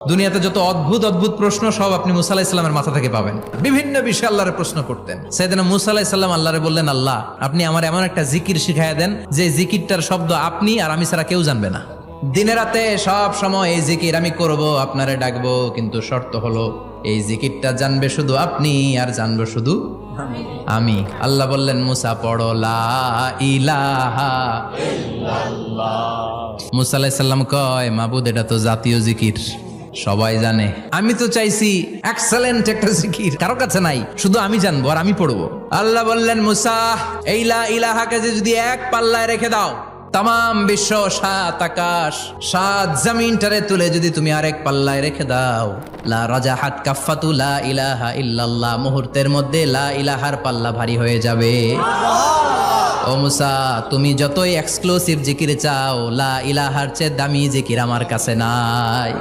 দুনিয়াতে যত অদ্ভুত অদ্ভুত প্রশ্ন সব আপনি মুসা আলাইহিস সালামের মাথা থেকে পাবেন। বিভিন্ন বিষয়ে আল্লাহরে প্রশ্ন করতেন। সাইয়েদনা মুসা আলাইহিস সালাম আল্লাহরে বললেন, আল্লাহ আপনি আমার এমন একটা জিকির শিখাইয়া দেন যে জিকিরটার শব্দ আপনি আর আমি ছাড়া কেউ জানবে না। দিনে রাতে সব সময় এই জিকির আমি করব, আপনারে ডাকবো, কিন্তু শর্ত হলো এই জিকিরটা জানবে শুধু আপনি আর জানবো শুধু আমি। আল্লাহ বললেন, মুসা পড়ো লা ইলাহা ইল্লাল্লাহ। মুসা আলাইহিস সালাম কয়, মাবুদ এটা তো জাতীয় জিকির, সবাই জানে। আমি তো চাইছি এক্সেলেন্ট একটা জিকির, কারো কাছে নাই, শুধু আমি জানবো আর আমি পড়বো। আল্লাহ বললেন, মুসা এই লা ইলাহাকে যদি এক পাল্লায় রেখে দাও, তাম বিশ্ব, 7 আকাশ 7 জমিনটারে তুলে যদি তুমি আরেক পাল্লায় রেখে দাও, লা রাজাহাত কাফাতু লা ইলাহা ইল্লাল্লাহ, মুহূর্তের মধ্যে লা ইলাহার পাল্লা ভারী হয়ে যাবে। ও মুসা, তুমি যতই এক্সক্লুসিভ জিকির চাও, লা ইলাহার চেয়ে দামি জিকির আমার কাছে নাই।